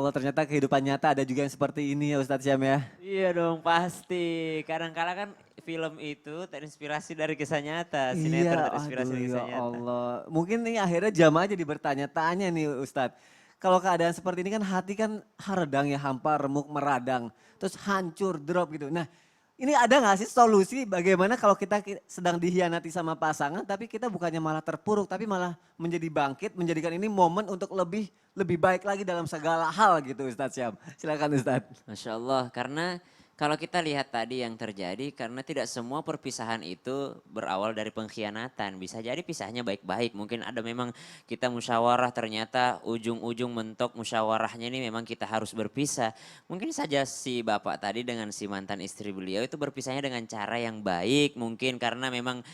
Allah, ternyata kehidupan nyata ada juga yang seperti ini ya Ustadz Syam ya. Iya dong pasti. Kadang-kala kan film itu terinspirasi dari kisah nyata, Iya, sinetron terinspirasi aduh dari ya kisah nyata. Allah. Mungkin nih akhirnya jamaah jadi bertanya-tanya nih Ustadz. Kalau keadaan seperti ini kan hati kan haredang ya, hampa, remuk, meradang. Terus hancur, drop gitu. Nah ini ada gak sih solusi bagaimana kalau kita sedang dihianati sama pasangan tapi kita bukannya malah terpuruk tapi malah menjadi bangkit, menjadikan ini momen untuk lebih lebih baik lagi dalam segala hal gitu Ustadz Syam. Silakan Ustadz. Masya Allah, karena kalau kita lihat tadi yang terjadi, karena tidak semua perpisahan itu berawal dari pengkhianatan. Bisa jadi pisahnya baik-baik, mungkin ada memang kita musyawarah ternyata ujung-ujung mentok musyawarahnya ini memang kita harus berpisah. Mungkin saja si bapak tadi dengan si mantan istri beliau itu berpisahnya dengan cara yang baik, mungkin karena memang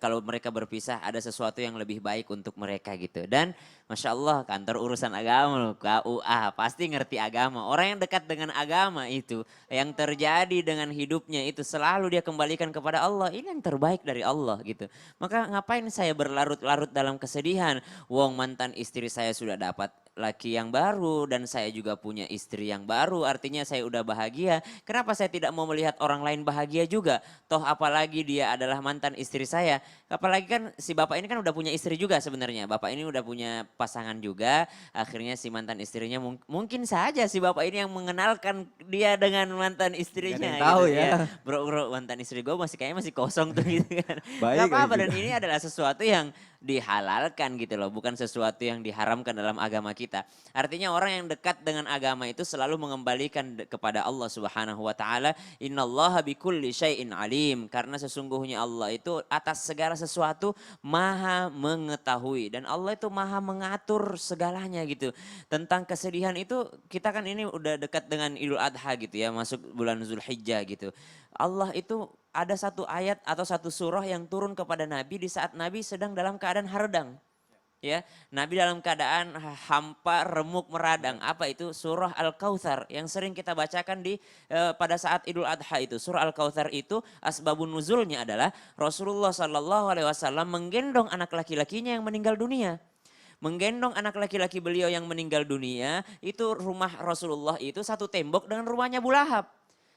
kalau mereka berpisah ada sesuatu yang lebih baik untuk mereka gitu. Dan Masya Allah kantor urusan agama loh, KUA, pasti ngerti agama. Orang yang dekat dengan agama itu, yang terjadi dengan hidupnya itu selalu dia kembalikan kepada Allah. Ini yang terbaik dari Allah gitu. Maka ngapain saya berlarut-larut dalam kesedihan? Wong mantan istri saya sudah dapat laki yang baru dan saya juga punya istri yang baru, artinya saya udah bahagia. Kenapa saya tidak mau melihat orang lain bahagia juga? Toh apalagi dia adalah mantan istri saya. Apalagi kan si bapak ini kan udah punya istri juga sebenarnya. Bapak ini udah punya pasangan juga. Akhirnya si mantan istrinya mungkin saja si bapak ini yang mengenalkan dia dengan mantan Gak ada yang istrinya tahu gitu ya. ya. Bro, mantan istri gue kayaknya masih kosong tuh gitu kan. Gak Baik apa-apa gitu. dan ini adalah sesuatu yang dihalalkan gitu loh, bukan sesuatu yang diharamkan dalam agama kita. Artinya orang yang dekat dengan agama itu selalu mengembalikan kepada Allah Subhanahu wa taala. Innallaha bikulli syai'in alim, karena sesungguhnya Allah itu atas segala sesuatu maha mengetahui dan Allah itu maha mengatur segalanya gitu. Tentang kesedihan itu kita kan ini udah dekat dengan Idul Adha gitu ya, masuk bulan Zulhijjah gitu. Allah itu ada satu ayat atau satu surah yang turun kepada Nabi di saat Nabi sedang dalam keadaan haredang. Ya, Nabi dalam keadaan hampa, remuk, meradang. Apa itu? Surah Al-Kautsar yang sering kita bacakan pada saat Idul Adha itu. Surah Al-Kautsar itu asbabun nuzulnya adalah Rasulullah Shallallahu Alaihi Wasallam menggendong anak laki-lakinya yang meninggal dunia. Menggendong anak laki-laki beliau yang meninggal dunia, itu rumah Rasulullah itu satu tembok dengan rumahnya Abu Lahab.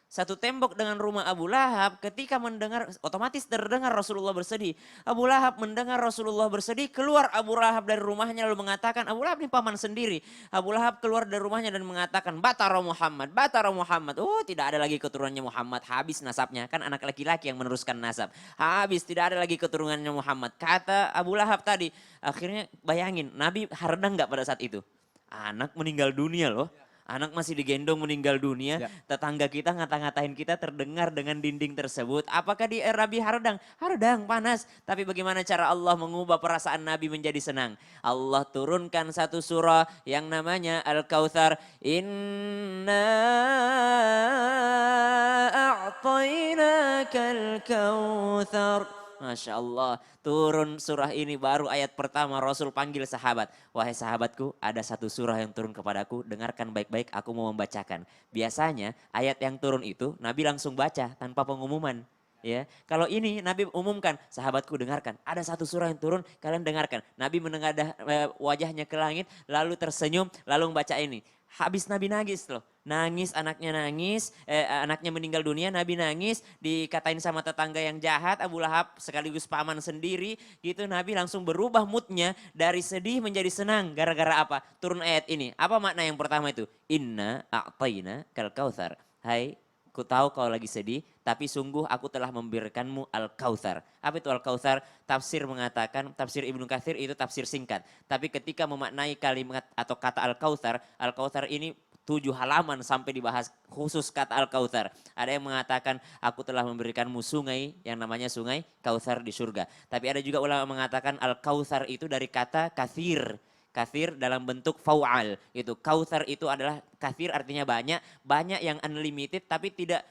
Satu tembok dengan rumah Abu Lahab, ketika mendengar, otomatis terdengar Rasulullah bersedih. Abu Lahab mendengar Rasulullah bersedih, keluar Abu Lahab dari rumahnya lalu mengatakan, Abu Lahab ini paman sendiri. Abu Lahab keluar dari rumahnya dan mengatakan, Batara Muhammad, Batara Muhammad. Oh, tidak ada lagi keturunannya Muhammad, habis nasabnya. Kan anak laki-laki yang meneruskan nasab. Habis, tidak ada lagi keturunannya Muhammad. Kata Abu Lahab tadi, akhirnya bayangin, Nabi haredang gak pada saat itu? Anak meninggal dunia loh. Anak masih digendong meninggal dunia, Ya. tetangga kita ngata-ngatain kita terdengar dengan dinding tersebut. Apakah di Nabi haredang? Haredang, panas. Tapi bagaimana cara Allah mengubah perasaan Nabi menjadi senang? Allah turunkan satu surah yang namanya Al-Kautsar. Inna a'tainakal kautsar. Masya Allah, turun surah ini baru ayat pertama Rasul panggil sahabat. Wahai sahabatku, ada satu surah yang turun kepadaku, dengarkan baik-baik, aku mau membacakan. Biasanya ayat yang turun itu Nabi langsung baca tanpa pengumuman. Ya, kalau ini Nabi umumkan, sahabatku dengarkan, ada satu surah yang turun, kalian dengarkan. Nabi menengadah wajahnya ke langit, lalu tersenyum, lalu membaca ini. Habis Nabi nangis loh, nangis anaknya meninggal dunia, Nabi nangis, dikatain sama tetangga yang jahat, Abu Lahab sekaligus paman sendiri, gitu Nabi langsung berubah moodnya dari sedih menjadi senang, gara-gara apa? Turun ayat ini, apa makna yang pertama itu? Inna a'tayna kal kautsar, hai ku tahu kau lagi sedih, tapi sungguh aku telah memberikanmu Al-Kautsar. Apa itu Al-Kautsar? Tafsir mengatakan, tafsir Ibnu Katsir itu tafsir singkat. Tapi ketika memaknai kalimat atau kata Al-Kautsar, Al-Kautsar ini 7 halaman sampai dibahas khusus kata Al-Kautsar. Ada yang mengatakan, aku telah memberikanmu sungai yang namanya sungai Kautsar di surga. Tapi ada juga ulama mengatakan Al-Kautsar itu dari kata kathir. Kathir dalam bentuk fau'al. Itu kautsar itu adalah kathir artinya banyak, banyak yang unlimited tapi tidak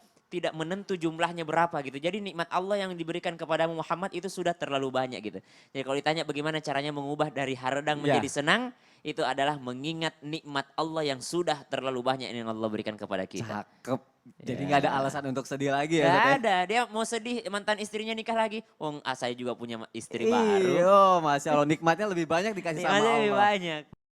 menentu jumlahnya berapa gitu. Jadi nikmat Allah yang diberikan kepada Muhammad itu sudah terlalu banyak gitu. Jadi kalau ditanya bagaimana caranya mengubah dari haredang menjadi Ya, senang, itu adalah mengingat nikmat Allah yang sudah terlalu banyak yang Allah berikan kepada kita. cakep. Jadi nggak ada Ya. alasan untuk sedih lagi ya Gak Ustadz ya. ada, dia mau sedih mantan istrinya nikah lagi. Wong, saya juga punya istri baru. Iya, Masya Allah nikmatnya lebih banyak dikasih sama Nikmatnya lebih Allah. banyak.